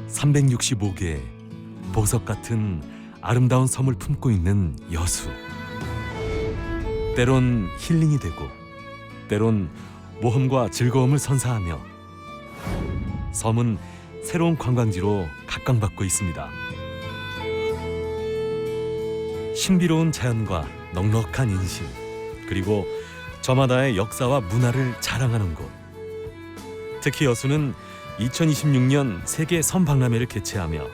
(365개) 보석 같은 아름다운 섬을 품고 있는 여수. 때론 힐링이 되고 때론 모험과 즐거움을 선사하며 섬은 새로운 관광지로 각광받고 있습니다. 신비로운 자연과 넉넉한 인심, 그리고 저마다의 역사와 문화를 자랑하는 곳. 특히 여수는 2026년 세계 섬박람회를 개최하며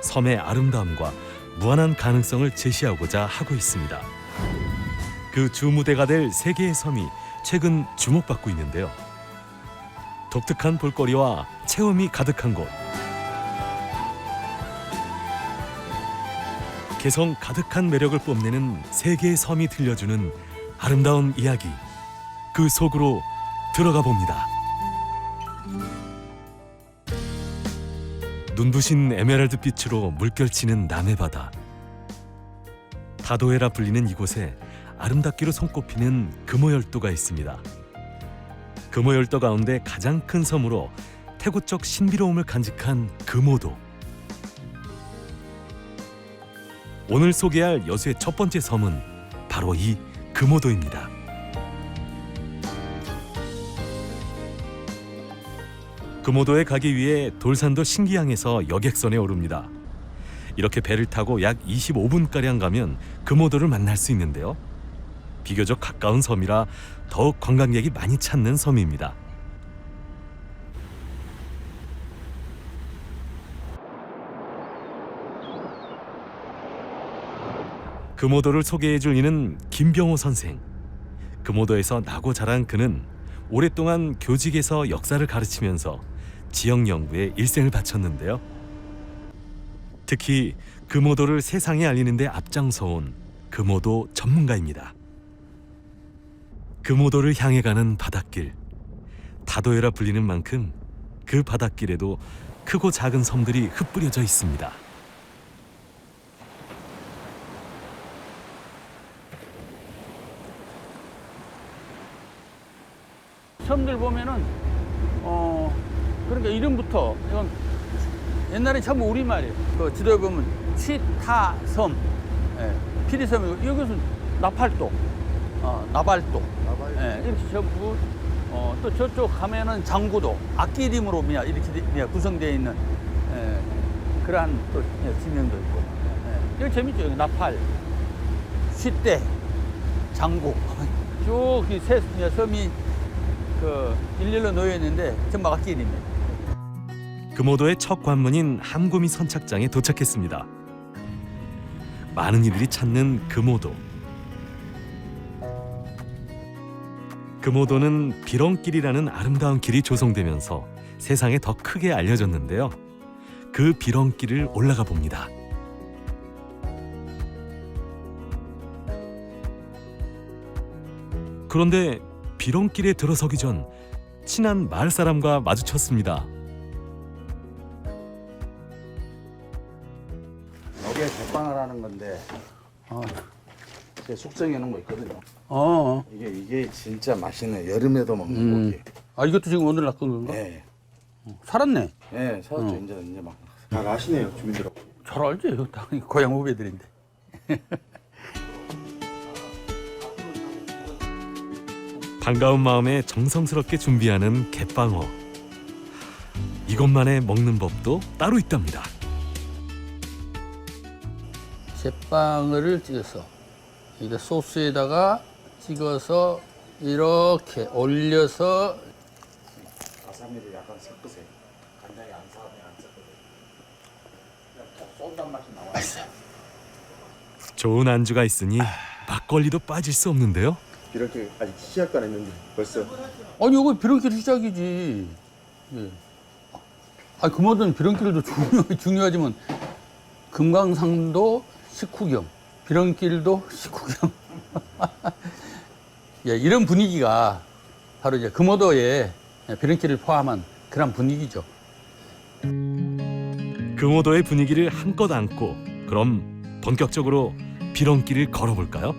섬의 아름다움과 무한한 가능성을 제시하고자 하고 있습니다. 그 주무대가 될 세계의 섬이 최근 주목받고 있는데요. 독특한 볼거리와 체험이 가득한 곳. 개성 가득한 매력을 뽐내는 세계의 섬이 들려주는 아름다운 이야기. 그 속으로 들어가 봅니다. 눈부신 에메랄드 빛으로 물결치는 남해바다. 다도해라 불리는 이곳에 아름답기로 손꼽히는 금오열도가 있습니다. 금오열도 가운데 가장 큰 섬으로 태고적 신비로움을 간직한 금오도. 오늘 소개할 여수의 첫 번째 섬은 바로 이 금오도입니다. 금오도에 가기 위해 돌산도 신기항에서 여객선에 오릅니다. 이렇게 배를 타고 약 25분가량 가면 금오도를 만날 수 있는데요. 비교적 가까운 섬이라 더욱 관광객이 많이 찾는 섬입니다. 금오도를 소개해줄 이는 김병호 선생. 금오도에서 나고 자란 그는 오랫동안 교직에서 역사를 가르치면서 지역 연구에 일생을 바쳤는데요. 특히 금오도를 세상에 알리는 데 앞장서온 금오도 전문가입니다. 금오도를 향해 가는 바닷길. 다도해라 불리는 만큼 그 바닷길에도 크고 작은 섬들이 흩뿌려져 있습니다. 섬들 보면은 그러니까 이름부터 이건 옛날에 전부 우리말이에요. 그 지도에 보면 치타섬, 피리섬이고 여기서 나팔도, 나발도, 이렇게 전부 또 저쪽 가면은 장구도 악기 이름으로 이렇게 구성되어 있는 그러한 또 지명도 있고. 이거 재밌죠. 여기 나팔, 싯대, 장구 쭉 이 세 섬이 일렬로 놓여 있는데 전부 악기 이름이에요. 금오도의 첫 관문인 함구미 선착장에 도착했습니다. 많은 이들이 찾는 금오도. 금오도는 비렁길이라는 아름다운 길이 조성되면서 세상에 더 크게 알려졌는데요. 그 비렁길을 올라가 봅니다. 그런데 비렁길에 들어서기 전 친한 마을 사람과 마주쳤습니다. 이게 대빵을 하는 건데 제 숙성해 놓은 거 있거든요. 이게 진짜 맛있네. 여름에도 먹는 고기. 아, 이것도 지금 오늘 낚은 건가? 네. 살았네. 네, 사왔죠. 이제 막. 잘 아시네요, 주민들하고. 잘 알지. 이거 당연히 고향 후배들인데. 반가운 마음에 정성스럽게 준비하는 갯방어. 이것만의 먹는 법도 따로 있답니다. 갯방어를 찍어서 이게 소스에다가 찍어서 이렇게 올려서 와사비를 약간 섞으세요. 간장이 안 섞거든요. 그냥 쏜단 맛이 나와요. 맛있어요. 좋은 안주가 있으니 막걸리도 빠질 수 없는데요. 이렇게 아직 시작도 안 했는데 벌써 아니 이거 비렁길 시작이지. 예. 아 금오도는 비렁길도 중요하지만 금강산도 식후경, 비렁길도 식후경. 예, 이런 분위기가 바로 이제 금오도의 비렁길을 포함한 그런 분위기죠. 금오도의 분위기를 한껏 안고 그럼 본격적으로 비렁길을 걸어볼까요?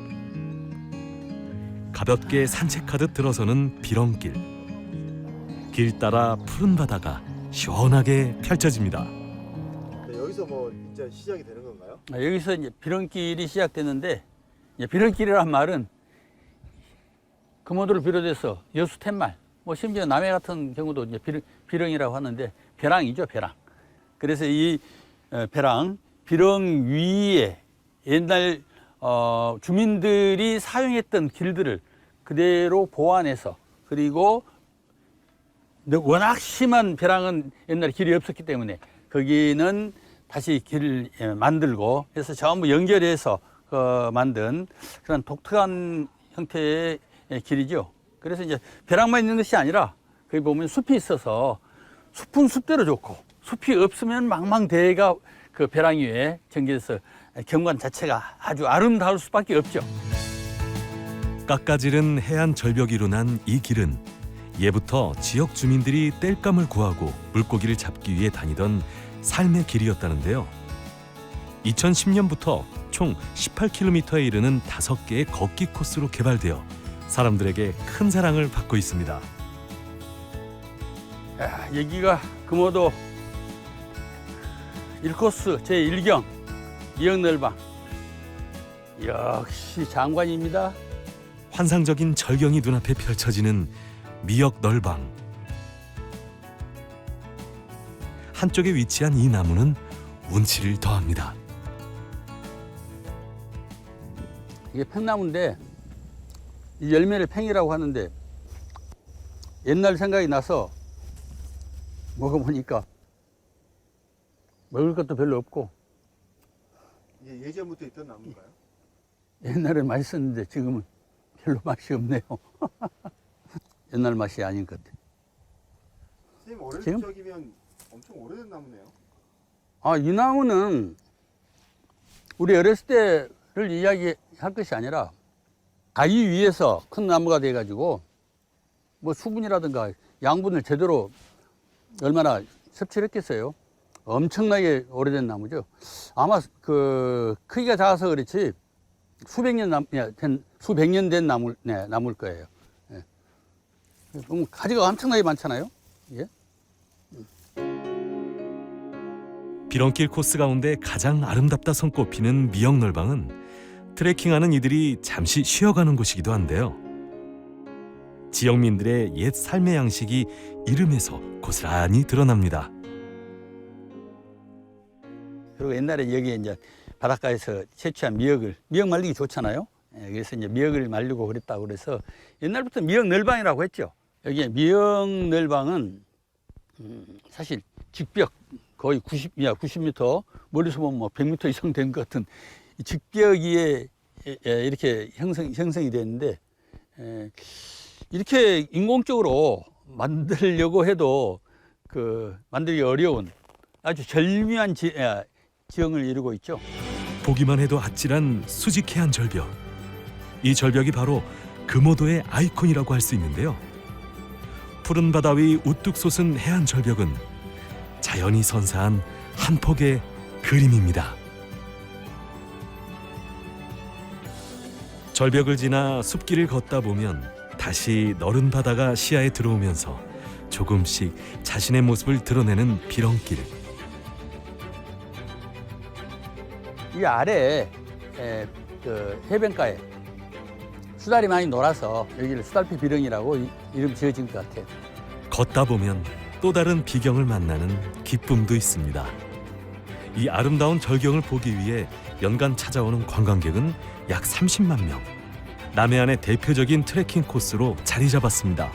가볍게 산책하듯 들어서는 비렁길. 길 따라 푸른 바다가 시원하게 펼쳐집니다. 네, 여기서 뭐 진짜 시작이 되는 건가요? 여기서 이제 비렁길이 시작되는데, 이제 비렁길이란 말은 금오도를 비롯해서 여수 툇말, 뭐 심지어 남해 같은 경우도 이제 비렁이라고 하는데 배랑이죠, 배랑. 그래서 이 배랑, 비렁 위에 옛날 주민들이 사용했던 길들을 그대로 보완해서, 그리고 워낙 심한 배랑은 옛날에 길이 없었기 때문에 거기는 다시 길을 만들고 해서 전부 연결해서 만든 그런 독특한 형태의 길이죠. 그래서 이제 배랑만 있는 것이 아니라 거기 보면 숲이 있어서 숲은 숲대로 좋고, 숲이 없으면 망망대해가 그 배랑 위에 전개돼서 경관 자체가 아주 아름다울 수밖에 없죠. 깎아지른 해안 절벽이로 난 이 길은 예부터 지역 주민들이 땔감을 구하고 물고기를 잡기 위해 다니던 삶의 길이었다는데요. 2010년부터 총 18km에 이르는 5개의 걷기 코스로 개발되어 사람들에게 큰 사랑을 받고 있습니다. 여기가 금오도 1코스 제1경 미역널방. 역시 장관입니다. 환상적인 절경이 눈앞에 펼쳐지는 미역널방. 한쪽에 위치한 이 나무는 운치를 더합니다. 이게 팽나무인데 이 열매를 팽이라고 하는데, 옛날 생각이 나서 먹어보니까 먹을 것도 별로 없고 이게 예전부터 있던 나무인가요? 옛날에 맛있었는데 지금은 별로 맛이 없네요. 옛날 맛이 아닌 것 같아요. 선생님 어릴 지금? 적이면 엄청 오래된 나무네요. 이 나무는 우리 어렸을 때를 이야기할 것이 아니라 가위 위에서 큰 나무가 돼가지고 뭐 수분이라든가 양분을 제대로 얼마나 섭취를 했겠어요. 엄청나게 오래된 나무죠. 아마 그 크기가 작아서 그렇지 수백 년 된 나무일 거예요. 예. 가지가 엄청나게 많잖아요. 예? 비렁길 코스 가운데 가장 아름답다 손꼽히는 미역널방은 트레킹하는 이들이 잠시 쉬어가는 곳이기도 한데요. 지역민들의 옛 삶의 양식이 이름에서 고스란히 드러납니다. 그리고 옛날에 여기 이제 바닷가에서 채취한 미역 말리기 좋잖아요. 예, 그래서 이제 미역을 말리고 그랬다고 그래서 옛날부터 미역널방이라고 했죠. 여기 미역널방은 사실 직벽 거의 90m, 멀리서 보면 뭐 100m 이상 된 것 같은 이 직벽 위에 이렇게 형성이 됐는데, 이렇게 인공적으로 만들려고 해도 만들기 어려운 아주 절묘한 지형을 이루고 있죠. 보기만 해도 아찔한 수직 해안 절벽. 이 절벽이 바로 금오도의 아이콘이라고 할 수 있는데요. 푸른 바다 위 우뚝 솟은 해안 절벽은 자연이 선사한 한 폭의 그림입니다. 절벽을 지나 숲길을 걷다 보면 다시 너른 바다가 시야에 들어오면서 조금씩 자신의 모습을 드러내는 비렁길. 이 아래에 해변가에 수달이 많이 놀아서 여기를 수달피 비렁이라고 이름 지어진 것 같아요. 걷다 보면 또 다른 비경을 만나는 기쁨도 있습니다. 이 아름다운 절경을 보기 위해 연간 찾아오는 관광객은 약 30만 명. 남해안의 대표적인 트레킹 코스로 자리 잡았습니다.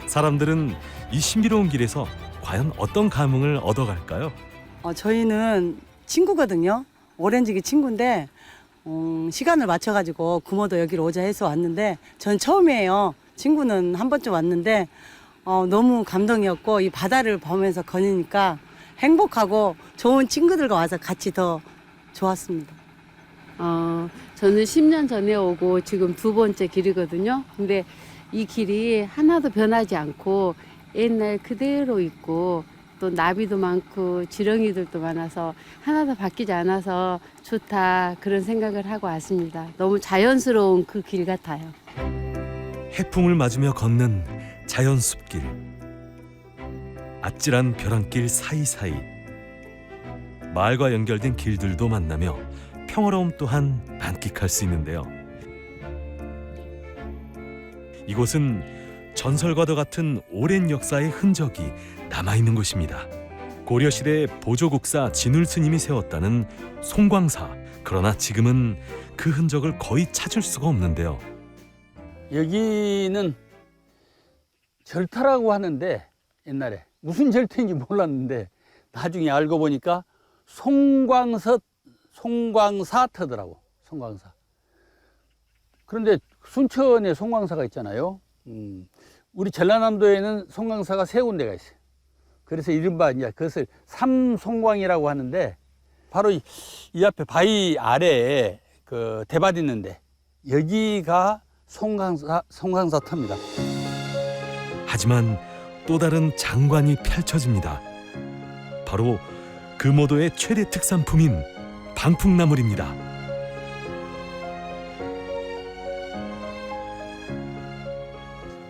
사람들은 이 신비로운 길에서 과연 어떤 감흥을 얻어갈까요? 저희는 친구거든요. 오렌지기 친구인데 시간을 맞춰가지고 금오도 여기로 오자 해서 왔는데 전 처음이에요. 친구는 한 번쯤 왔는데 너무 감동이었고 이 바다를 보면서 거니까 행복하고 좋은 친구들과 와서 같이 더 좋았습니다. 저는 10년 전에 오고 지금 2번째 길이거든요. 근데 이 길이 하나도 변하지 않고 옛날 그대로 있고 또 나비도 많고 지렁이들도 많아서 하나도 바뀌지 않아서 좋다 그런 생각을 하고 왔습니다. 너무 자연스러운 그 길 같아요. 해풍을 맞으며 걷는 자연 숲길, 아찔한 벼랑길 사이사이, 마을과 연결된 길들도 만나며 평화로움 또한 만끽할 수 있는데요. 이곳은 전설과도 같은 오랜 역사의 흔적이 남아있는 곳입니다. 고려시대 보조국사 진울 스님이 세웠다는 송광사. 그러나 지금은 그 흔적을 거의 찾을 수가 없는데요. 여기는 절터라고 하는데 옛날에 무슨 절터인지 몰랐는데 나중에 알고 보니까 송광사터더라고. 송광사. 그런데 순천에 송광사가 있잖아요. 우리 전라남도에는 송광사가 세 군데가 있어요. 그래서 이른바 이제 그것을 삼송광이라고 하는데 바로 이 앞에 바위 아래에 그 대밭 있는데 여기가 송광사터입니다. 하지만 또 다른 장관이 펼쳐집니다. 바로 금오도의 최대 특산품인 방풍나물입니다.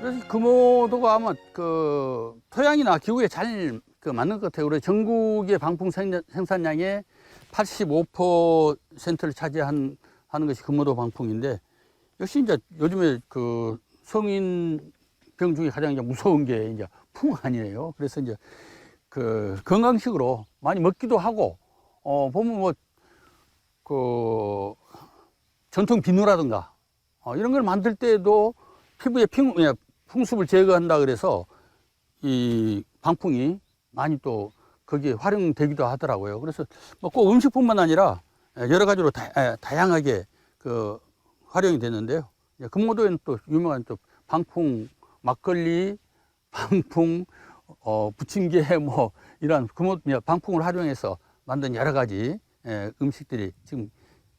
그래서 금오도가 아마 그 토양이나 기후에 잘 맞는 것 같아요. 우리 전국의 방풍 생산량의 85%를 차지하는 것이 금오도 방풍인데, 역시 이제 요즘에 그 성인병 중에 가장 이제 무서운 게 이제 풍 아니에요. 그래서 이제 그 건강식으로 많이 먹기도 하고, 보면 뭐 그 전통 비누라든가 이런 걸 만들 때도 피부에 풍습을 제거한다 그래서 이 방풍이 많이 또 거기에 활용되기도 하더라고요. 그래서 뭐 꼭 음식뿐만 아니라 여러 가지로 다양하게 그 활용이 되는데요. 금오도에는 또 유명한 또 방풍 막걸리, 방풍 부침개 뭐 이런 방풍을 활용해서 만든 여러 가지 음식들이 지금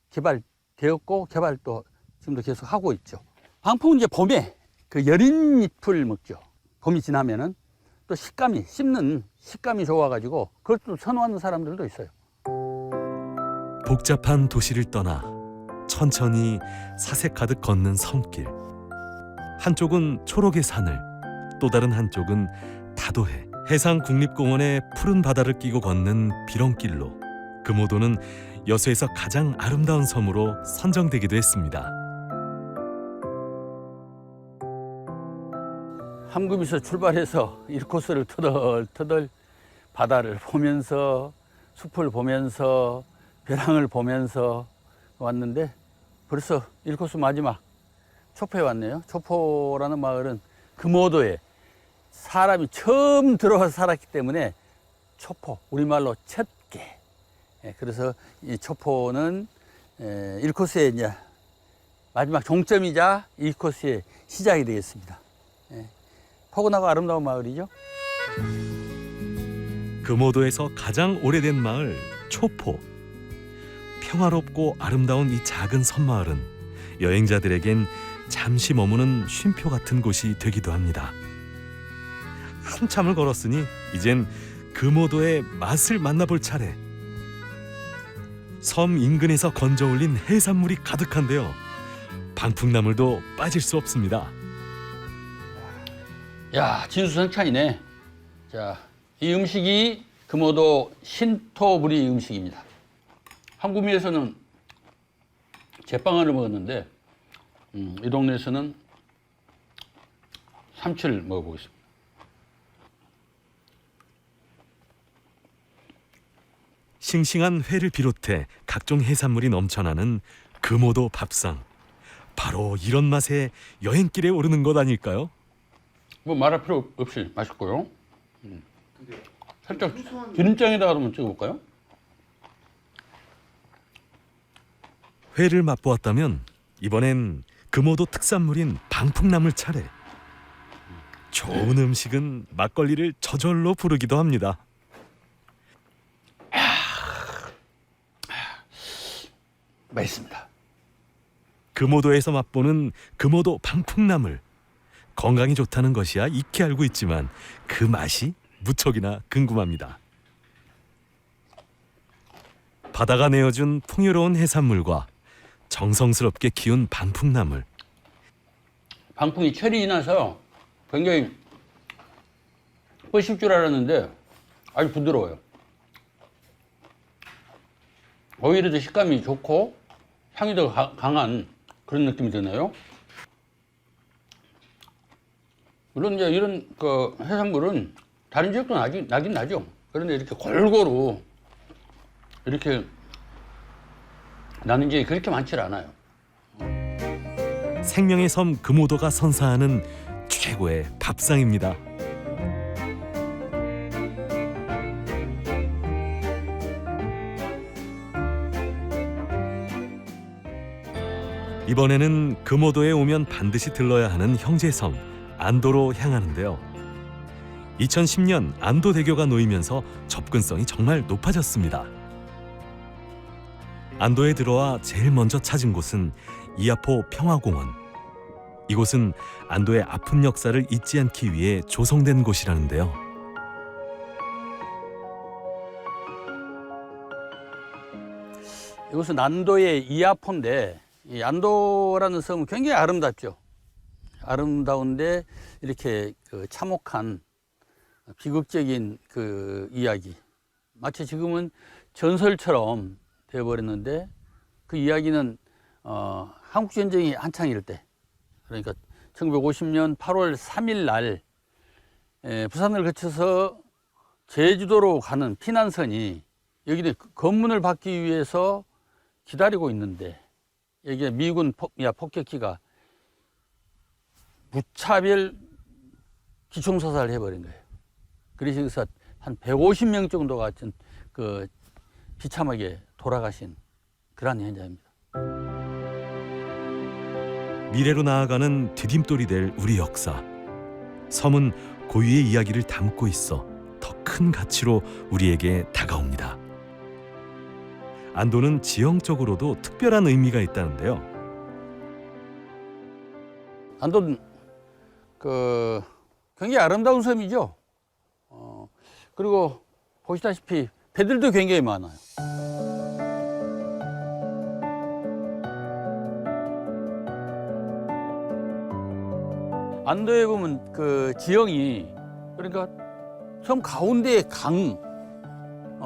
개발되었고 개발도 지금도 계속 하고 있죠. 방풍은 이제 봄에 그 여린 잎을 먹죠. 봄이 지나면은 또 씹는 식감이 좋아가지고 그걸 또 선호하는 사람들도 있어요. 복잡한 도시를 떠나 천천히 사색 가득 걷는 섬길. 한쪽은 초록의 산을, 또 다른 한쪽은 다도해, 해상국립공원의 푸른 바다를 끼고 걷는 비렁길로 금오도는 여수에서 가장 아름다운 섬으로 선정되기도 했습니다. 함금에서 출발해서 1코스를 터덜터덜 바다를 보면서 숲을 보면서 벼랑을 보면서 왔는데 벌써 1코스 마지막 초포에 왔네요. 초포라는 마을은 금오도에 사람이 처음 들어와서 살았기 때문에 초포, 우리말로 첫개. 그래서 이 초포는 1코스의 이제 마지막 종점이자 2코스의 시작이 되겠습니다. 포근하고 아름다운 마을이죠. 금오도에서 가장 오래된 마을 초포. 평화롭고 아름다운 이 작은 섬마을은 여행자들에겐 잠시 머무는 쉼표 같은 곳이 되기도 합니다. 한참을 걸었으니 이젠 금오도의 맛을 만나볼 차례. 섬 인근에서 건져 올린 해산물이 가득한데요. 방풍나물도 빠질 수 없습니다. 야, 진수성찬이네. 자, 이 음식이 금오도 신토부리 음식입니다. 한구미에서는 제빵을 먹었는데 이 동네에서는 삼치를 먹어보겠습니다. 싱싱한 회를 비롯해 각종 해산물이 넘쳐나는 금오도 밥상. 바로 이런 맛에 여행길에 오르는 것 아닐까요? 뭐 말할 필요 없이 맛있고요. 살짝 기름장에다가 한번 찍어볼까요? 회를 맛보았다면 이번엔 금오도 특산물인 방풍나물 차례. 좋은 음식은 막걸리를 저절로 부르기도 합니다. 맛있습니다. 금오도에서 맛보는 금오도 방풍나물. 건강이 좋다는 것이야 익히 알고 있지만 그 맛이 무척이나 궁금합니다. 바다가 내어준 풍요로운 해산물과 정성스럽게 키운 방풍나물. 방풍이 철이 지나서 굉장히 뻗을 줄 알았는데 아주 부드러워요. 오히려 더 식감이 좋고 향이 더 강한 그런 느낌이 드네요. 물론 이제 이런 그 해산물은 다른 지역도 나긴 나죠. 그런데 이렇게 골고루 이렇게 나는 지역이 그렇게 많지 않아요. 생명의 섬 금오도가 선사하는 최고의 밥상입니다. 이번에는 금오도에 오면 반드시 들러야 하는 형제섬 안도로 향하는데요. 2010년 안도대교가 놓이면서 접근성이 정말 높아졌습니다. 안도에 들어와 제일 먼저 찾은 곳은 이하포 평화공원. 이곳은 안도의 아픈 역사를 잊지 않기 위해 조성된 곳이라는데요. 이곳은 안도의 이하포인데 이 안도라는 섬은 굉장히 아름답죠. 아름다운데 이렇게 그 참혹한 비극적인 그 이야기. 마치 지금은 전설처럼 되어버렸는데 그 이야기는 한국전쟁이 한창일 때, 그러니까 1950년 8월 3일 날 부산을 거쳐서 제주도로 가는 피난선이 여기 검문을 받기 위해서 기다리고 있는데 여기에 미군 폭격기가 무차별 기총사살을 해버린 거예요. 그래서 여기서 한 150명 정도가 그 비참하게 돌아가신 그런 현장입니다. 미래로 나아가는 디딤돌이 될 우리 역사. 섬은 고유의 이야기를 담고 있어 더 큰 가치로 우리에게 다가옵니다. 안도는 지형적으로도 특별한 의미가 있다는데요. 안도는 그 굉장히 아름다운 섬이죠. 그리고 보시다시피 배들도 굉장히 많아요. 안도에 보면 그 지형이 그러니까 섬 가운데에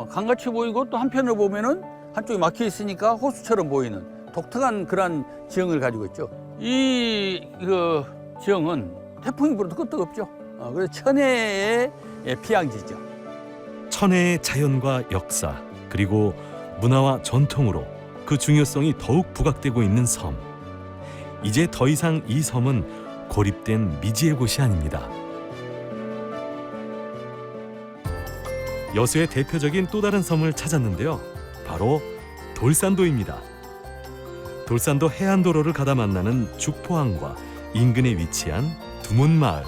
강같이 보이고 또 한편으로 보면은 한쪽이 막혀 있으니까 호수처럼 보이는 독특한 그런 지형을 가지고 있죠. 이 지형은 태풍이 불어도 끄떡없죠. 그래서 천혜의 피양지죠. 천혜의 자연과 역사 그리고 문화와 전통으로 그 중요성이 더욱 부각되고 있는 섬. 이제 더 이상 이 섬은 고립된 미지의 곳이 아닙니다. 여수의 대표적인 또 다른 섬을 찾았는데요. 바로 돌산도입니다. 돌산도 해안도로를 가다 만나는 죽포항과 인근에 위치한 두문마을.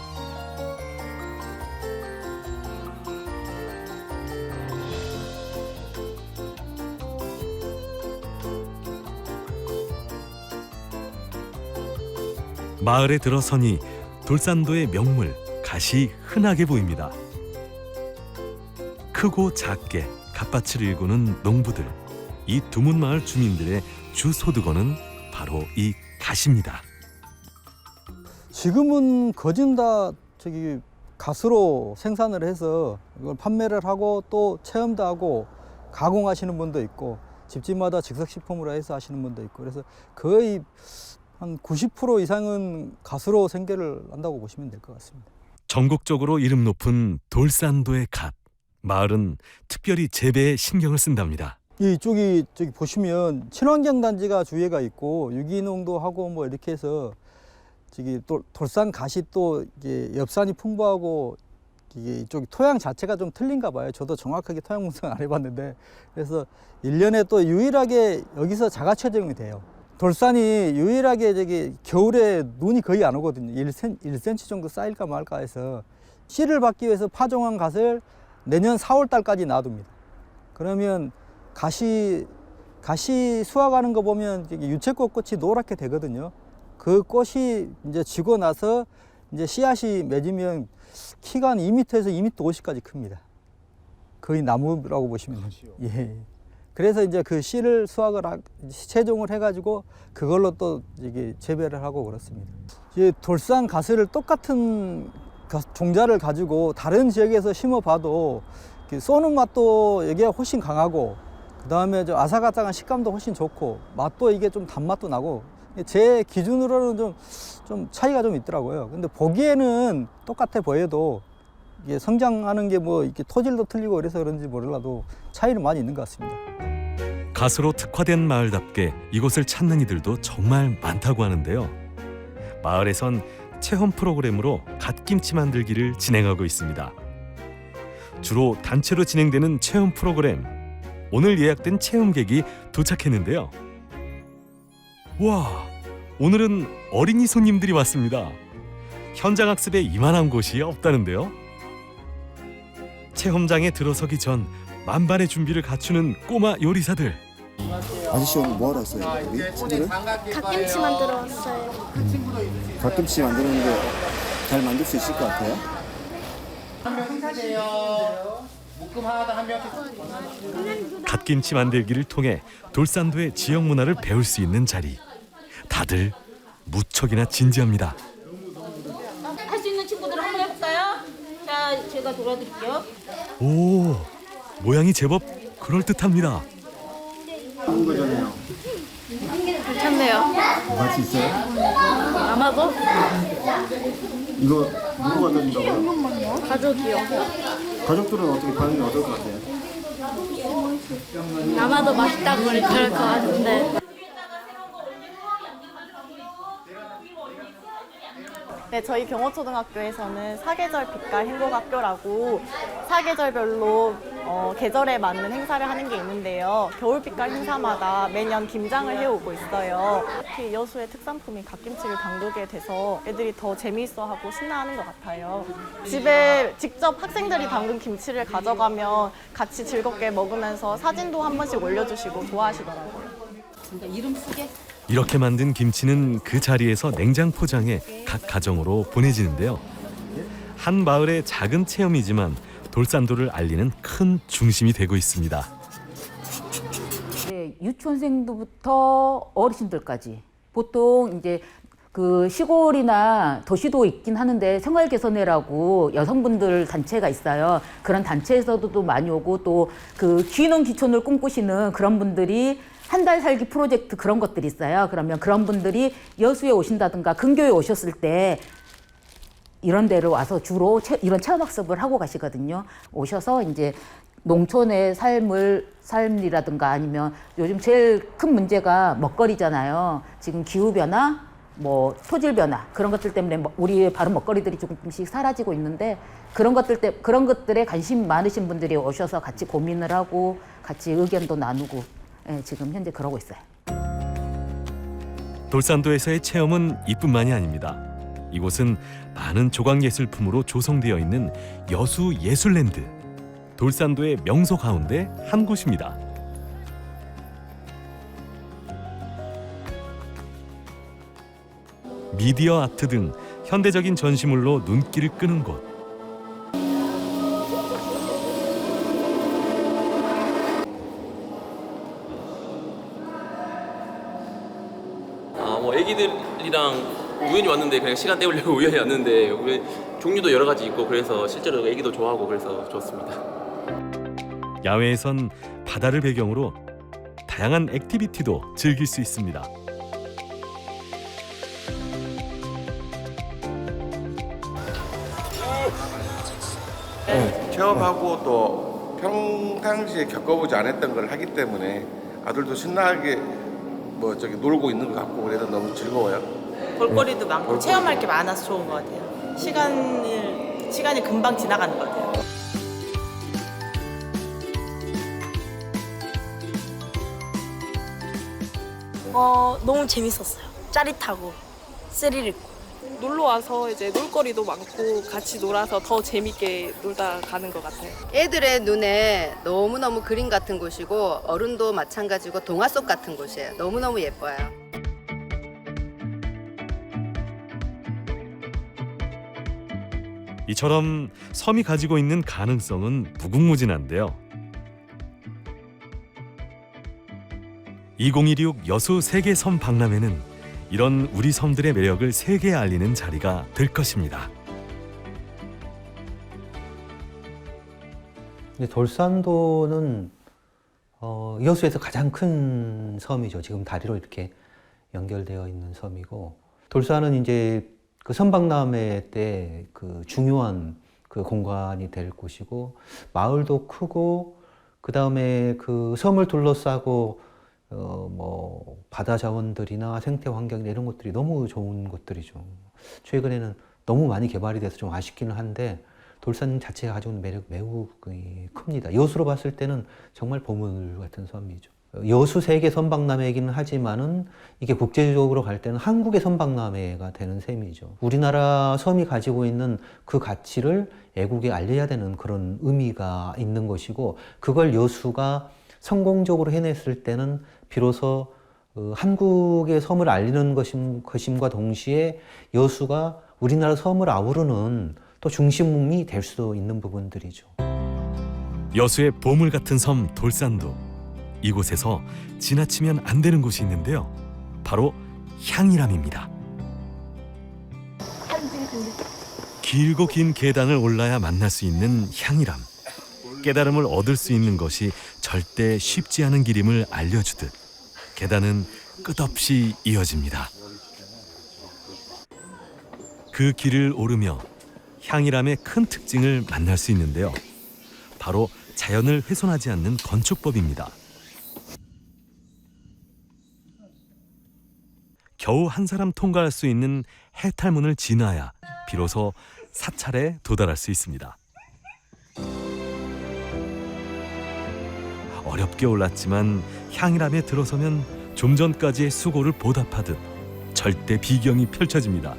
마을에 들어서니 돌산도의 명물 갓이 흔하게 보입니다. 크고 작게 갓밭을 일구는 농부들, 이 두문마을 주민들의 주 소득원은 바로 이 갓입니다. 지금은 거진 다 갓으로 생산을 해서 이걸 판매를 하고 또 체험도 하고 가공하시는 분도 있고 집집마다 즉석식품으로 해서 하시는 분도 있고 그래서 거의 한 90% 이상은 갓으로 생계를 한다고 보시면 될 것 같습니다. 전국적으로 이름 높은 돌산도의 갓. 마을은 특별히 재배에 신경을 쓴답니다. 이쪽이 보시면 친환경 단지가 주위에가 있고 유기농도 하고 뭐 이렇게 해서 돌산 갓이 또 이게 엽산이 풍부하고 이게 이쪽 토양 자체가 좀 틀린가 봐요. 저도 정확하게 토양 분석 안 해봤는데 그래서 1년에 또 유일하게 여기서 자가 채정이 돼요. 돌산이 유일하게 겨울에 눈이 거의 안 오거든요. 1cm 정도 쌓일까 말까 해서 씨를 받기 위해서 파종한 갓을 내년 4월 달까지 놔둡니다. 그러면 갓이 수확하는 거 보면 유채꽃 꽃이 노랗게 되거든요. 그 꽃이 이제 지고 나서 이제 씨앗이 맺으면 키가 한 2m에서 2m 50까지 큽니다. 거의 나무라고 보시면 돼요. 예. 그래서 이제 그 씨를 채종을 해가지고 그걸로 또 이게 재배를 하고 그렇습니다. 이 돌산 가스를 똑같은 종자를 가지고 다른 지역에서 심어봐도 쏘는 맛도 여기가 훨씬 강하고, 그 다음에 아삭아삭한 식감도 훨씬 좋고, 맛도 이게 좀 단맛도 나고, 제 기준으로는 좀 차이가 좀 있더라고요. 근데 보기에는 똑같아 보여도 이게 성장하는 게 뭐 이렇게 토질도 틀리고 그래서 그런지 몰라도 차이는 많이 있는 것 같습니다. 가수로 특화된 마을답게 이곳을 찾는 이들도 정말 많다고 하는데요. 마을에선 체험 프로그램으로 갓김치 만들기를 진행하고 있습니다. 주로 단체로 진행되는 체험 프로그램. 오늘 예약된 체험객이 도착했는데요. 와, 오늘은 어린이 손님들이 왔습니다. 현장 학습에 이만한 곳이 없다는데요. 체험장에 들어서기 전 만반의 준비를 갖추는 꼬마 요리사들. 아저씨 오늘 뭐 하러 왔어요? 우리 친구들? 갓김치 만들어 왔어요. 갓김치 만드는데 잘 만들 수 있을 것 같아요? 갓김치 만들기를 통해 돌산도의 지역 문화를 배울 수 있는 자리. 다들 무척이나 진지합니다. 할 수 있는 친구들 한번 해볼까요? 자, 제가 도와드릴게요. 오, 모양이 제법 그럴듯합니다. 하는 거잖아요. 괜찮네요. 할 수 있어요? 아마도 이거 누구 갖다 준다고요? 가족이요. 가족들은 어떻게 반응이 어떨 것 같아요? 아마도 맛있다고 그럴 것 같은데. 네, 저희 경호초등학교에서는 사계절 빛깔 행복학교라고 사계절별로 계절에 맞는 행사를 하는 게 있는데요. 겨울빛깔 행사마다 매년 김장을 해오고 있어요. 특히 여수의 특산품인 갓김치를 담그게 돼서 애들이 더 재미있어하고 신나하는 것 같아요. 집에 직접 학생들이 담근 김치를 가져가면 같이 즐겁게 먹으면서 사진도 한 번씩 올려주시고 좋아하시더라고요. 이름 쓰게? 이렇게 만든 김치는 그 자리에서 냉장 포장해 각 가정으로 보내지는데요. 한 마을의 작은 체험이지만 돌산도를 알리는 큰 중심이 되고 있습니다. 네, 유치원생부터 어르신들까지 보통 이제 그 시골이나 도시도 있긴 하는데 생활개선회라고 여성분들 단체가 있어요. 그런 단체에서도 또 많이 오고 또 그 귀농 귀촌을 꿈꾸시는 그런 분들이 한 달 살기 프로젝트 그런 것들이 있어요. 그러면 그런 분들이 여수에 오신다든가 근교에 오셨을 때 이런 데를 와서 주로 이런 체험학습을 하고 가시거든요. 오셔서 이제 농촌의 삶이라든가 아니면 요즘 제일 큰 문제가 먹거리잖아요. 지금 기후변화, 뭐 토질 변화 그런 것들 때문에 우리의 바른 먹거리들이 조금씩 사라지고 있는데 그런 것들에 관심 많으신 분들이 오셔서 같이 고민을 하고 같이 의견도 나누고 지금 현재 그러고 있어요. 돌산도에서의 체험은 이뿐만이 아닙니다. 이곳은 많은 조각예술품으로 조성되어 있는 여수 예술랜드. 돌산도의 명소 가운데 한 곳입니다. 미디어 아트 등 현대적인 전시물로 눈길을 끄는 곳. 뭐 애기들이랑 우연히 왔는데 그냥 시간 때우려고 우연히 왔는데 종류도 여러 가지 있고 그래서 실제로 애기도 좋아하고 그래서 좋습니다. 야외에선 바다를 배경으로 다양한 액티비티도 즐길 수 있습니다. 체험하고 또 평상시에 겪어보지 않았던 걸 하기 때문에 아들도 신나게 놀고 있는 것 같고 그래서 너무 즐거워요. 볼거리도 많고 체험할 게 많아서 좋은 것 같아요. 시간이 금방 지나가는 것 같아요. 너무 재밌었어요. 짜릿하고 스릴 있고. 놀러 와서 이제 놀거리도 많고 같이 놀아서 더 재밌게 놀다 가는 것 같아요. 애들의 눈에 너무너무 그림 같은 곳이고 어른도 마찬가지고 동화 속 같은 곳이에요. 너무너무 예뻐요. 이처럼 섬이 가지고 있는 가능성은 무궁무진한데요. 2016 여수 세계 섬 박람회는 이런 우리 섬들의 매력을 세계에 알리는 자리가 될 것입니다. 돌산도는 여수에서 가장 큰 섬이죠. 지금 다리로 이렇게 연결되어 있는 섬이고, 돌산은 이제 그 섬박람회 때 그 중요한 그 공간이 될 곳이고, 마을도 크고, 그 다음에 그 섬을 둘러싸고 뭐 바다 자원들이나 생태 환경 이런 것들이 너무 좋은 곳들이죠. 최근에는 너무 많이 개발이 돼서 좀 아쉽기는 한데, 돌산 자체가 가지고 있는 매력 매우 큽니다. 여수로 봤을 때는 정말 보물 같은 섬이죠. 여수 세계 섬박람회이기는 하지만은 이게 국제적으로 갈 때는 한국의 섬박람회가 되는 셈이죠. 우리나라 섬이 가지고 있는 그 가치를 애국에 알려야 되는 그런 의미가 있는 것이고, 그걸 여수가 성공적으로 해냈을 때는 비로소 한국의 섬을 알리는 것임과 동시에 여수가 우리나라 섬을 아우르는 또 중심이 될 수도 있는 부분들이죠. 여수의 보물 같은 섬 돌산도, 이곳에서 지나치면 안 되는 곳이 있는데요. 바로 향이람입니다. 길고 긴 계단을 올라야 만날 수 있는 향이람. 깨달음을 얻을 수 있는 것이 절대 쉽지 않은 길임을 알려주듯 계단은 끝없이 이어집니다. 그 길을 오르며 향이람의 큰 특징을 만날 수 있는데요. 바로 자연을 훼손하지 않는 건축법입니다. 겨우 한 사람 통과할 수 있는 해탈문을 지나야 비로소 사찰에 도달할 수 있습니다. 어렵게 올랐지만 향이람에 들어서면 좀 전까지의 수고를 보답하듯 절대 비경이 펼쳐집니다.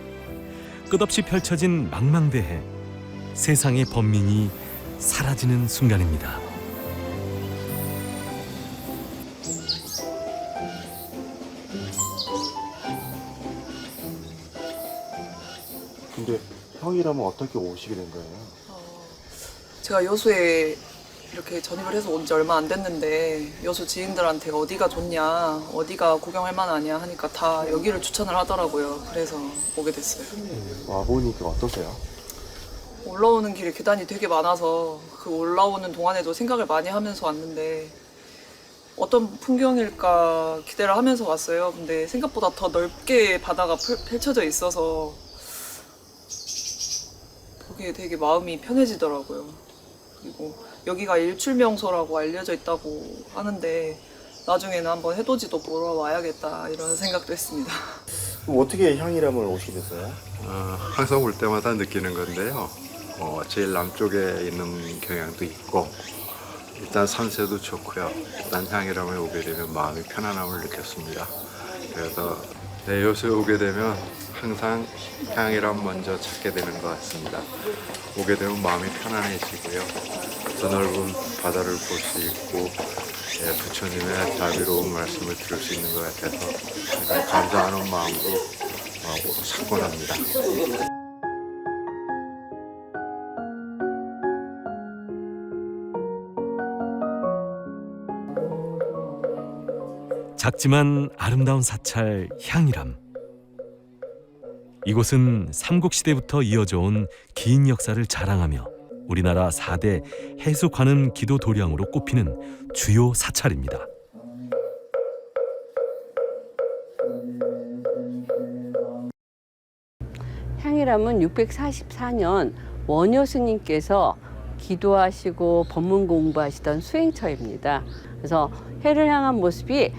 끝없이 펼쳐진 망망대해, 세상의 번민이 사라지는 순간입니다. 근데 형이라면 어떻게 오시게 된 거예요? 제가 여수에 이렇게 전입을 해서 온 지 얼마 안 됐는데 여수 지인들한테 어디가 좋냐, 어디가 구경할 만하냐 하니까 다 여기를 추천을 하더라고요. 그래서 오게 됐어요. 와보니까 어떠세요? 올라오는 길에 계단이 되게 많아서 그 올라오는 동안에도 생각을 많이 하면서 왔는데 어떤 풍경일까 기대를 하면서 왔어요. 근데 생각보다 더 넓게 바다가 펼쳐져 있어서 보기에 되게 마음이 편해지더라고요. 그리고 여기가 일출명소라고 알려져 있다고 하는데 나중에는 한번 해돋이도 보러 와야겠다 이런 생각도 했습니다. 그럼 어떻게 향이람을 오시게 됐어요? 항상 올 때마다 느끼는 건데요. 제일 남쪽에 있는 경향도 있고, 일단 산세도 좋고요. 일단 향이람에 오게 되면 마음이 편안함을 느꼈습니다. 그래서 여수에 오게 되면 항상 향이람 먼저 찾게 되는 것 같습니다. 오게 되면 마음이 편안해지고요. 더 넓은 바다를 볼 수 있고, 부처님의 자비로운 말씀을 들을 수 있는 것 같아서 상당히 감사하는 마음으로 찾곤 합니다. 작지만 아름다운 사찰 향이람. 이곳은 삼국시대부터 이어져 온 긴 역사를 자랑하며 우리나라 4대 해수관음 기도 도량으로 꼽히는 주요 사찰입니다. 향이람은 644년 원효 스님께서 기도하시고 법문 공부하시던 수행처입니다. 그래서 해를 향한 모습이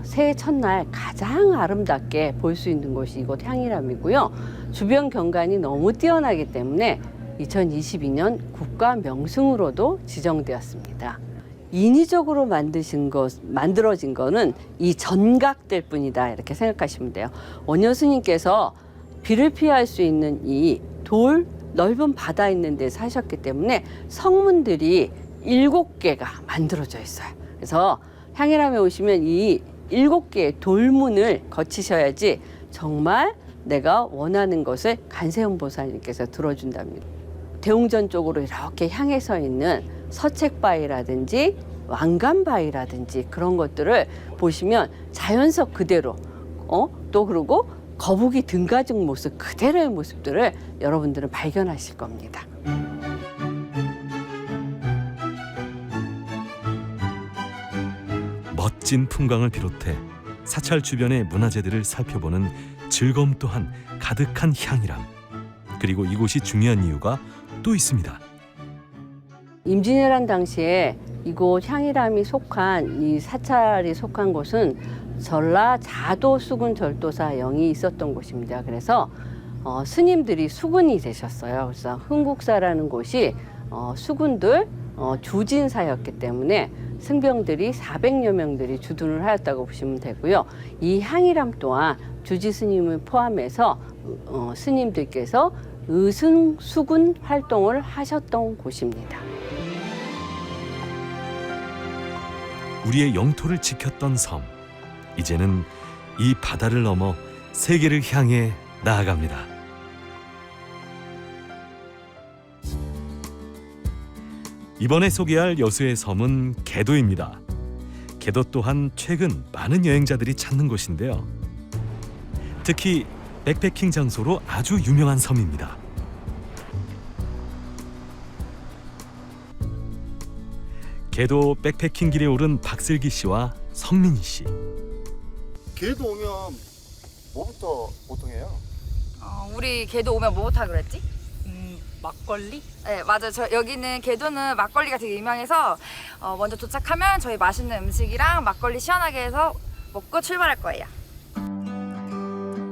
새해 첫날 가장 아름답게 볼 수 있는 곳이 이곳 향이람이고요. 주변 경관이 너무 뛰어나기 때문에 2022년 국가 명승으로도 지정되었습니다. 인위적으로 만들어진 거는 이 전각들 뿐이다 이렇게 생각하시면 돼요. 원효 스님께서 비를 피할 수 있는 이 돌 넓은 바다 있는 데 사셨기 때문에 성문들이 7개가 만들어져 있어요. 그래서 향이람에 오시면 이 7개의 돌문을 거치셔야지 정말 내가 원하는 것을 간세음보살님께서 들어준답니다. 대웅전 쪽으로 이렇게 향해 서 있는 서책바위라든지 왕관바위라든지 그런 것들을 보시면 자연석 그대로 또 그리고 거북이 등 가죽 모습 그대로의 모습들을 여러분들은 발견하실 겁니다. 멋진 풍광을 비롯해 사찰 주변의 문화재들을 살펴보는 즐거움 또한 가득한 향이람. 그리고 이곳이 중요한 이유가 또 있습니다. 임진왜란 당시에 이곳 향이람이 속한 이 사찰이 속한 곳은 전라 자도 수군 절도사 영이 있었던 곳입니다. 그래서 스님들이 수군이 되셨어요. 그래서 흥국사라는 곳이 수군들 주진사였기 때문에 승병들이 400여 명들이 주둔을 하였다고 보시면 되고요. 이 향이람 또한 주지 스님을 포함해서 스님들께서 의승 수군 활동을 하셨던 곳입니다. 우리의 영토를 지켰던 섬. 이제는 이 바다를 넘어 세계를 향해 나아갑니다. 이번에 소개할 여수의 섬은 개도입니다. 개도 또한 최근 많은 여행자들이 찾는 곳인데요. 특히 백패킹 장소로 아주 유명한 섬입니다. 개도 백패킹 길에 오른 박슬기 씨와 성민희 씨. 개도 오면 뭐부터 보통 해요? 우리 개도 오면 뭐부터 하기로 했지? 막걸리? 네, 맞아요. 여기는 개도는 막걸리가 되게 유명해서 먼저 도착하면 저희 맛있는 음식이랑 막걸리 시원하게 해서 먹고 출발할 거예요.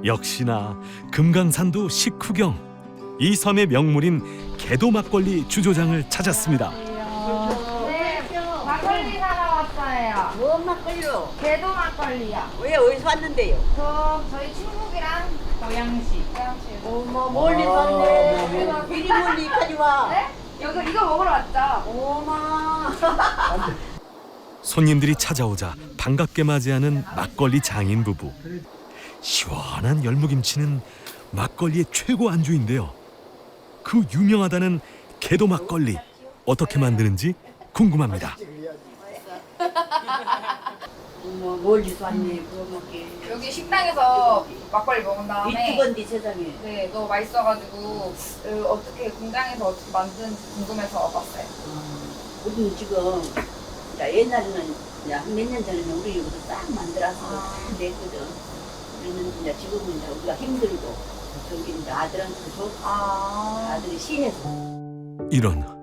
역시나 금강산도 식후경. 이 섬의 명물인 개도 막걸리 주조장을 찾았습니다. 네, 막걸리 사러 왔어요. 뭔 막걸리요? 개도 막걸리요. 왜 어디서 왔는데요? 저희 친구랑 고양시. 어머 멀리 왔네. 미리 멀리 이까지 와. 네? 이거 먹으러 왔죠. 어머. 손님들이 찾아오자 반갑게 맞이하는 막걸리 장인 부부. 시원한 열무김치는 막걸리의 최고 안주인데요. 그 유명하다는 개도 막걸리 어떻게 만드는지 궁금합니다. 멀리서 왔네. 여기 식당에서 막걸리 먹은 다음에 이건데 세상에. 네, 너무 맛있어가지고 어떻게 공장에서 어떻게 만드는지 궁금해서 와봤어요. 우리는 지금 옛날에는 몇 년 전에는 우리 이것도 싹 만들어서 냈거든. 우리는 이제 지금은 이제 우리가 힘들고 저기 이제 아들한테도 좋고 아들이 시해서. 이런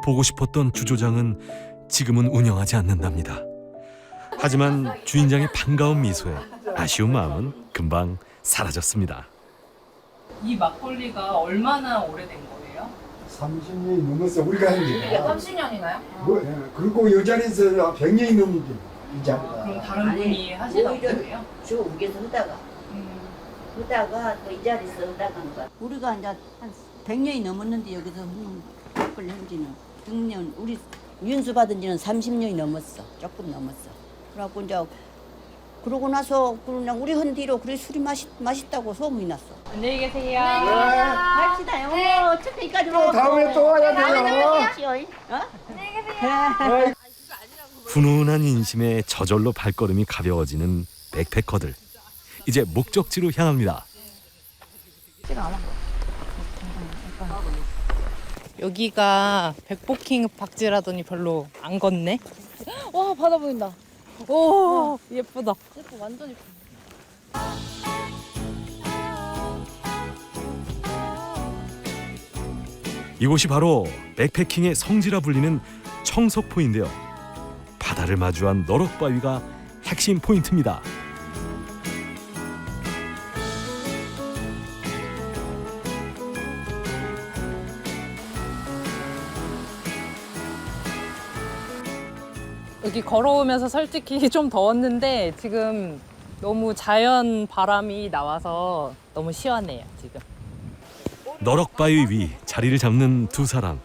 보고 싶었던 주조장은 지금은 운영하지 않는답니다. 하지만 주인장의 반가운 미소에 아쉬운 마음은 금방 사라졌습니다. 이 막걸리가 얼마나 오래된 거예요? 30년이 넘었어. 우리가 한 게. 30년이나요? 그리고 이 자리에서 100년이 넘는데 이 자리가. 그럼 다른 분이 하시던 거예요? 저 우리에서 하다가 또 이 자리에서 하다가 한 거야. 우리가 이제 한 100년이 넘었는데 여기서 막걸리 한 지는 100년, 우리 윤수 받은 지는 30년이 넘었어. 조금 넘었어. 그래갖고 이제 그러고 나서 그냥 우리 헌 뒤로 그래 술이 맛있다고 소문이 났어. 안녕히 계세요. 갑시다. 어머, 첫째까지 먹었어. 다음에 또 와야 돼요. 안녕히 계세요. 훈훈한 인심에 저절로 발걸음이 가벼워지는 백패커들. 이제 목적지로 향합니다. 여기가 백패킹 박지라더니 별로 안 걷네. 와, 바다 보인다. 오, 예쁘다. 예뻐, 완전 예뻐. 이곳이 바로 백패킹의 성지라 불리는 청석포인데요. 바다를 마주한 너럭바위가 핵심 포인트입니다. 여기 걸어오면서 솔직히 좀 더웠는데 지금 너무 자연 바람이 나와서 너무 시원해요, 지금. 너럭바위 위 자리를 잡는 두 사람.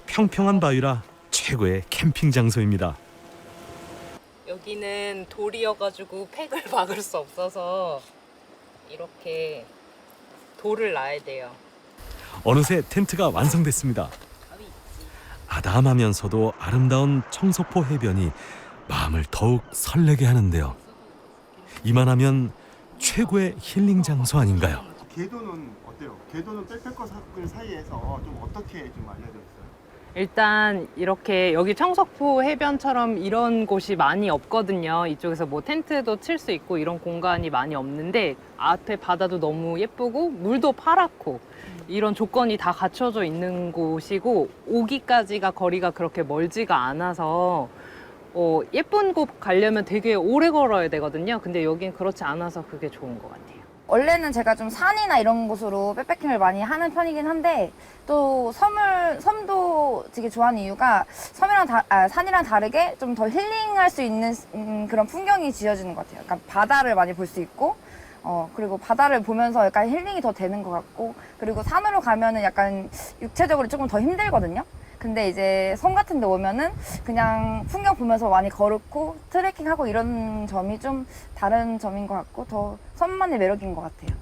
평평한 바위라 최고의 캠핑 장소입니다. 여기는 돌이어가지고 팩을 박을 수 없어서 이렇게 돌을 놔야 돼요. 어느새 텐트가 완성됐습니다. 아담하면서도 아름다운 청석포 해변이 마음을 더욱 설레게 하는데요. 이만하면 최고의 힐링 장소 아닌가요? 궤도는 어때요? 궤도는 백패커들 사이에서 좀 어떻게 좀 알려져 있어요? 일단 이렇게 여기 청석포 해변처럼 이런 곳이 많이 없거든요. 이쪽에서 뭐 텐트도 칠 수 있고 이런 공간이 많이 없는데 앞에 바다도 너무 예쁘고 물도 파랗고 이런 조건이 다 갖춰져 있는 곳이고 오기까지가 거리가 그렇게 멀지가 않아서 예쁜 곳 가려면 되게 오래 걸어야 되거든요. 근데 여긴 그렇지 않아서 그게 좋은 것 같아요. 원래는 제가 좀 산이나 이런 곳으로 백패킹을 많이 하는 편이긴 한데 또 섬도 되게 좋아하는 이유가 산이랑 다르게 좀 더 힐링할 수 있는 그런 풍경이 지어지는 것 같아요. 약간 바다를 많이 볼 수 있고 그리고 바다를 보면서 약간 힐링이 더 되는 것 같고 그리고 산으로 가면은 약간 육체적으로 조금 더 힘들거든요. 근데 이제 섬 같은 데 오면은 그냥 풍경 보면서 많이 걸었고 트레킹하고 이런 점이 좀 다른 점인 것 같고 더 섬만의 매력인 것 같아요.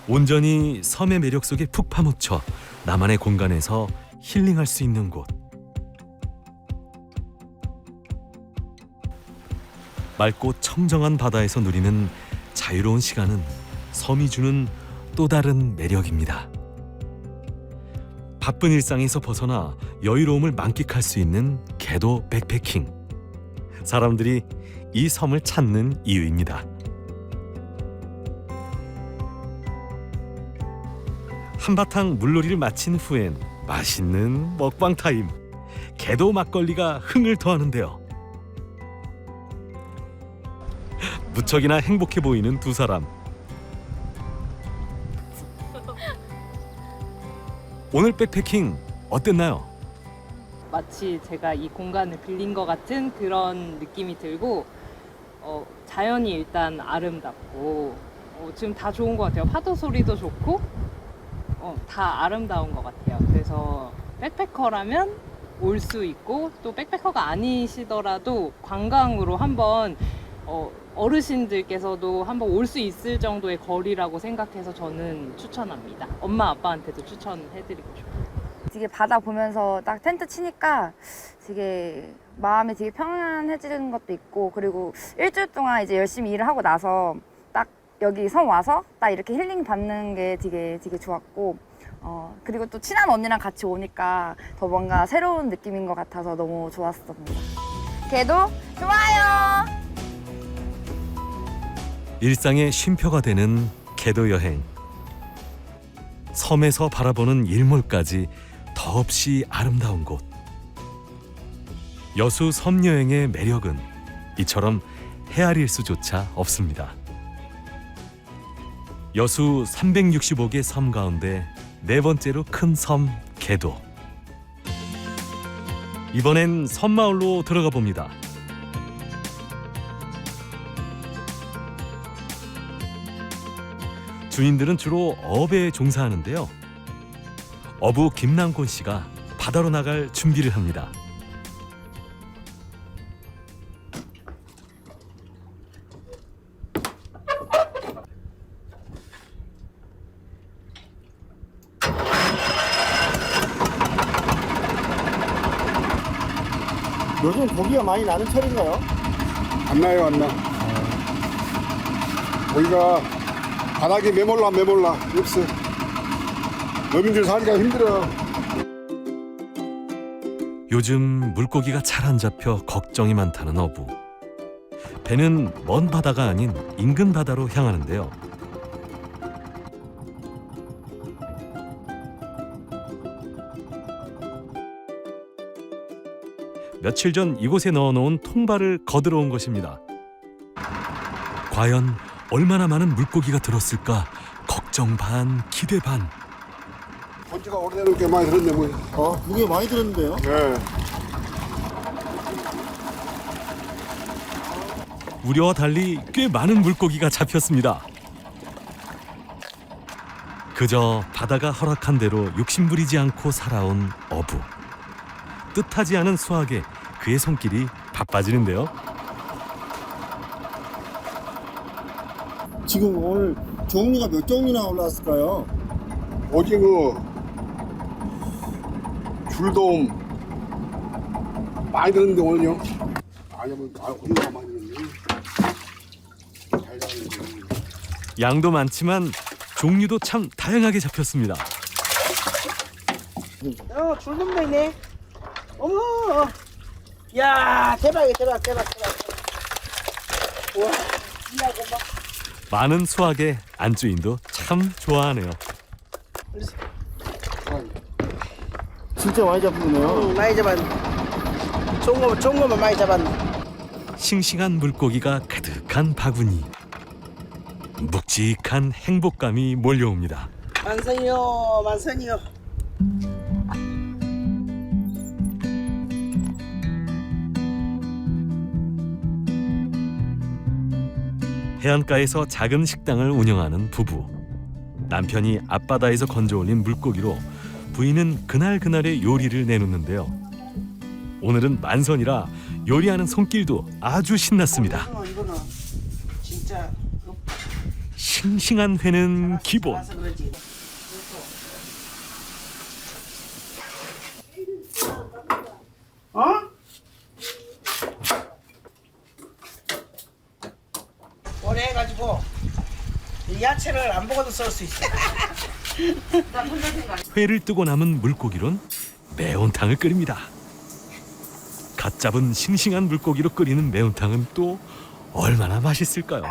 온전히 섬의 매력 속에 푹 파묻혀 나만의 공간에서 힐링할 수 있는 곳. 맑고 청정한 바다에서 누리는 자유로운 시간은 섬이 주는 또 다른 매력입니다. 바쁜 일상에서 벗어나 여유로움을 만끽할 수 있는 궤도 백패킹. 사람들이 이 섬을 찾는 이유입니다. 한바탕 물놀이를 마친 후엔 맛있는 먹방 타임. 궤도 막걸리가 흥을 더하는데요. 무척이나 행복해 보이는 두 사람. 오늘 백패킹 어땠나요? 마치 제가 이 공간을 빌린 것 같은 그런 느낌이 들고 자연이 일단 아름답고 지금 다 좋은 것 같아요. 파도 소리도 좋고 다 아름다운 것 같아요. 그래서 백패커라면 올 수 있고 또 백패커가 아니시더라도 관광으로 한번 어르신들께서도 한번 올 수 있을 정도의 거리라고 생각해서 저는 추천합니다. 엄마 아빠한테도 추천해드리고 싶어요. 되게 바다 보면서 딱 텐트 치니까 되게 마음이 되게 평안해지는 것도 있고 그리고 일주일 동안 이제 열심히 일을 하고 나서 딱 여기 섬 와서 딱 이렇게 힐링 받는 게 되게 좋았고 그리고 또 친한 언니랑 같이 오니까 더 뭔가 새로운 느낌인 것 같아서 너무 좋았습니다. 걔도 좋아요. 일상의 쉼표가 되는 궤도 여행. 섬에서 바라보는 일몰까지 더없이 아름다운 곳. 여수 섬 여행의 매력은 이처럼 헤아릴 수조차 없습니다. 여수 365개 섬 가운데 네 번째로 큰 섬 궤도. 이번엔 섬마을로 들어가 봅니다. 주인들은 주로 어업에 종사하는데요. 어부 김남곤 씨가 바다로 나갈 준비를 합니다. 요즘 고기가 많이 나는 철인가요? 안 나요, 안 나. 우리가 바닥에 메몰라 없어. 어민들 살기가 힘들어. 요즘 물고기가 잘 안 잡혀 걱정이 많다는 어부. 배는 먼 바다가 아닌 인근 바다로 향하는데요. 며칠 전 이곳에 넣어놓은 통발을 거들어 온 것입니다. 과연 얼마나 많은 물고기가 들었을까? 걱정 반, 기대 반. 본지가 오래되는 게 많이 들었네, 뭐. 무게 많이 들었는데요? 네. 우려와 달리 꽤 많은 물고기가 잡혔습니다. 그저 바다가 허락한 대로 욕심부리지 않고 살아온 어부. 뜻하지 않은 수확에 그의 손길이 바빠지는데요. 지금 오늘 종류가 몇 종류나 올라왔을까요? 오징어, 줄돔, 많이 들었는데 오늘요. 아니면 우리가 많이 들었네. 양도 많지만 종류도 참 다양하게 잡혔습니다. 줄돔이네. 어머. 야, 대박이야, 대박. 와, 이하고 막. 많은 수확에 안주인도 참 좋아하네요. 진짜 많이 잡혔네요. 많이 잡았네. 좋은 거만 많이 잡았네. 싱싱한 물고기가 가득한 바구니. 묵직한 행복감이 몰려옵니다. 만선이요. 해안가에서 작은 식당을 운영하는 부부. 남편이 앞바다에서 건져올린 물고기로 부인은 그날그날의 요리를 내놓는데요. 오늘은 만선이라 요리하는 손길도 아주 신났습니다. 이거는 진짜 싱싱한 회는 기본. 어? 오래 해가지고 야채를 안 먹어도 쓸 수 있어. 회를 뜨고 남은 물고기론 매운탕을 끓입니다. 갓 잡은 싱싱한 물고기로 끓이는 매운탕은 또 얼마나 맛있을까요?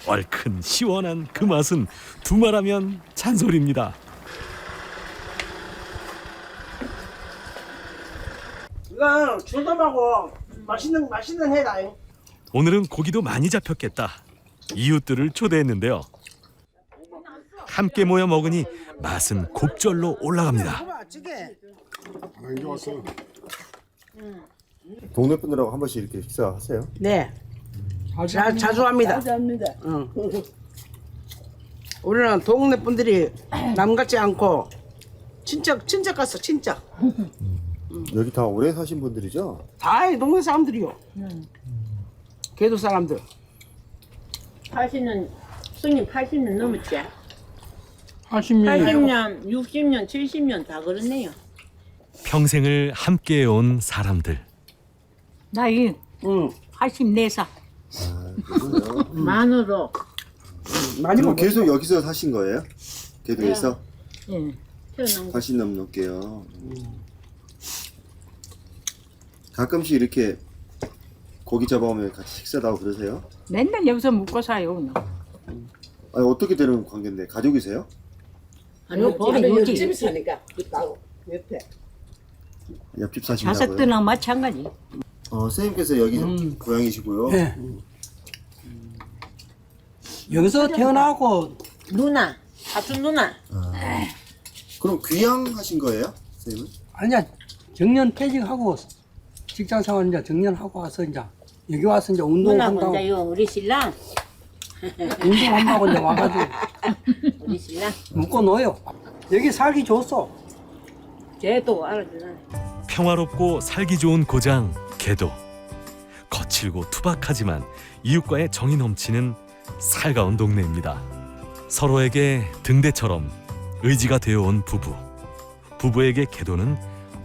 얼큰 시원한 그 맛은 두말하면 잔소리입니다. 이건 줄돔하고 맛있는 해다. 오늘은 고기도 많이 잡혔겠다. 이웃들을 초대했는데요. 함께 모여 먹으니 맛은 곱절로 올라갑니다. 이제 왔어. 동네 분들하고 한 번씩 이렇게 식사하세요? 네. 자주 합니다. 자주 합니다. 응. 우리는 동네 분들이 남 같지 않고 친척 갔어, 친척. 여기 다 오래 사신 분들이죠? 다 동네 사람들이요. 개도 사람들. 80년, 스님 80년 넘었지? 80년. 60년, 70년 다 그렇네요. 평생을 함께해온 사람들. 나이 84살. 만으로. 많이 그럼 계속 여기서 사신 거예요? 개도에서? 예. 태어난 80 넘게요. 가끔씩 이렇게 고기 잡아오면 같이 식사도 하고 그러세요? 맨날 여기서 묵고 사요. 아니, 어떻게 되는 관계인데? 가족이세요? 아니요, 여기 집에 사니까 옆에. 옆집 사신다고요? 자식들랑 마찬가지. 선생님께서 여기 고향이시고요. 네. 여기서 태어나고 누나, 사촌 누나. 그럼 귀향하신 거예요? 선생님은? 아니야, 정년 퇴직하고 직장 생활 이제 정년하고 와서 이제 여기 와서 이제 운동한다고. 누나 우리 신랑. 운동한다고 이제 와가지고 우리 신랑. 묵고 놓여. 여기 살기 좋소. 걔도 알아주나. 평화롭고 살기 좋은 고장 개도. 거칠고 투박하지만 이웃과의 정이 넘치는 살가운 동네입니다. 서로에게 등대처럼 의지가 되어온 부부. 부부에게 개도는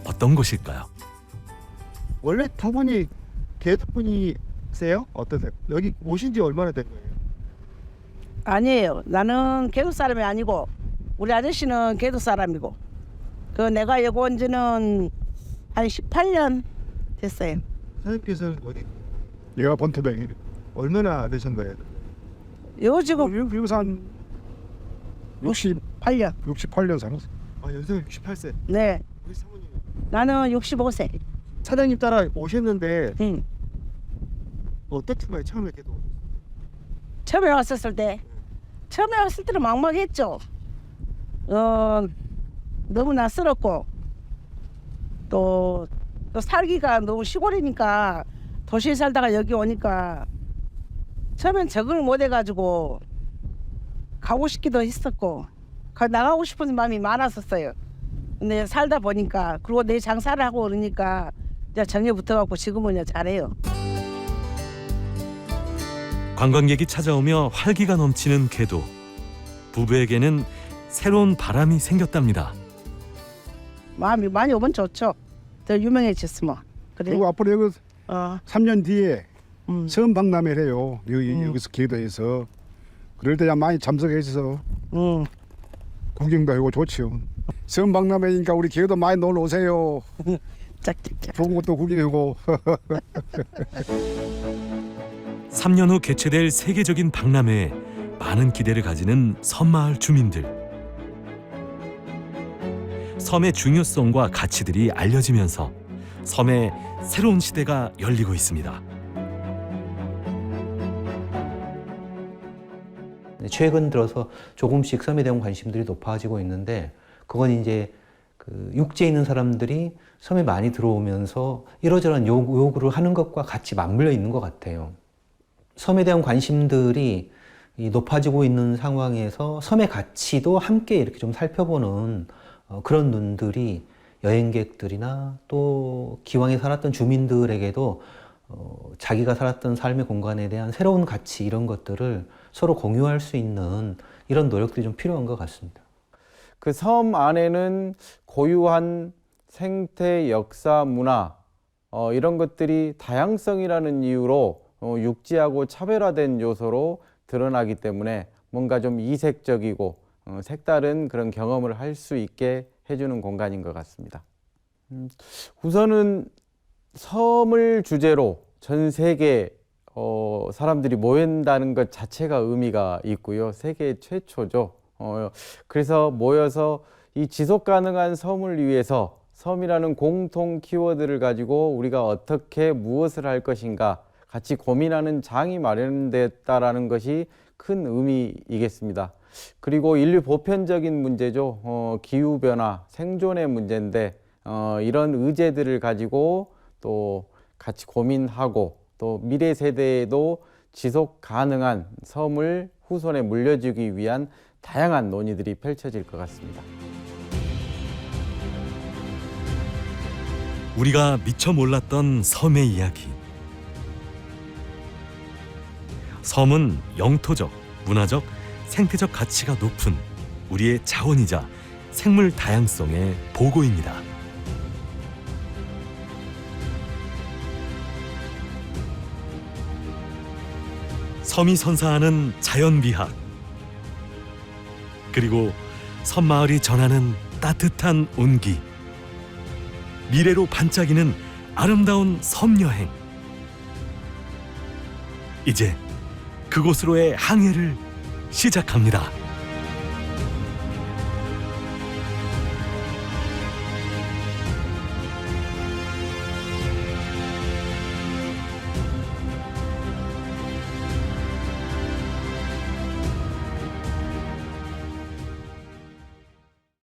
어떤 곳일까요? 원래 두 분이 개도분이세요? 어떠세요? 여기 오신 지 얼마나 된 거예요? 아니에요. 나는 개도 사람이 아니고 우리 아저씨는 개도 사람이고 그 내가 여기 온 지는 한 18년 됐어요. 선생님께서는 어디? 얘가 본태뱅이. 얼마나 되신 거예요? 요 지금 여기서 한 68년. 68년 살았어요. 아, 연세가 68세. 네. 우리 사모님. 나는 65세. 사장님 따라 오셨는데 응. 어땠어요? 처음에 개도. 처음에 왔을 때는 막막했죠. 너무 낯설었고 또 살기가 너무 시골이니까 도시에 살다가 여기 오니까 처음엔 적응을 못 해가지고 가고 싶기도 했었고 나가고 싶은 마음이 많았었어요. 근데 살다 보니까 그리고 내 장사를 하고 그러니까 이제 정이 붙어갖고 지금은 잘해요. 관광객이 찾아오며 활기가 넘치는 개도. 부부에게는 새로운 바람이 생겼답니다. 마음이 많이 오면 좋죠. 더 유명해졌으면. 그래. 그리고 앞으로 여기 3년 뒤에 섬 박람회를 해요. 여기서 계도에서. 그럴 때 많이 참석해 주셔서 구경도 하고 좋죠. 섬 박람회니까 우리 계도 많이 놀러 오세요. 좋은 것도 구경하고. 3년 후 개최될 세계적인 박람회에 많은 기대를 가지는 섬마을 주민들. 섬의 중요성과 가치들이 알려지면서 섬에 새로운 시대가 열리고 있습니다. 최근 들어서 조금씩 섬에 대한 관심들이 높아지고 있는데 그건 이제 그 육지에 있는 사람들이 섬에 많이 들어오면서 이러저러한 요구를 하는 것과 같이 맞물려 있는 것 같아요. 섬에 대한 관심들이 높아지고 있는 상황에서 섬의 가치도 함께 이렇게 좀 살펴보는 그런 눈들이 여행객들이나 또 기왕에 살았던 주민들에게도 자기가 살았던 삶의 공간에 대한 새로운 가치 이런 것들을 서로 공유할 수 있는 이런 노력들이 좀 필요한 것 같습니다. 그 섬 안에는 고유한 생태, 역사, 문화 이런 것들이 다양성이라는 이유로 육지하고 차별화된 요소로 드러나기 때문에 뭔가 좀 이색적이고 색다른 그런 경험을 할 수 있게 해주는 공간인 것 같습니다. 우선은 섬을 주제로 전 세계 사람들이 모인다는 것 자체가 의미가 있고요. 세계 최초죠. 그래서 모여서 이 지속 가능한 섬을 위해서 섬이라는 공통 키워드를 가지고 우리가 어떻게 무엇을 할 것인가 같이 고민하는 장이 마련됐다라는 것이 큰 의미이겠습니다. 그리고 인류 보편적인 문제죠. 기후변화, 생존의 문제인데 이런 의제들을 가지고 또 같이 고민하고 또 미래 세대에도 지속 가능한 섬을 후손에 물려주기 위한 다양한 논의들이 펼쳐질 것 같습니다. 우리가 미처 몰랐던 섬의 이야기. 섬은 영토적, 문화적, 생태적 가치가 높은 우리의 자원이자 생물 다양성의 보고입니다. 섬이 선사하는 자연비학, 그리고 섬마을이 전하는 따뜻한 온기, 미래로 반짝이는 아름다운 섬여행. 이제 그곳으로의 항해를 시작합니다.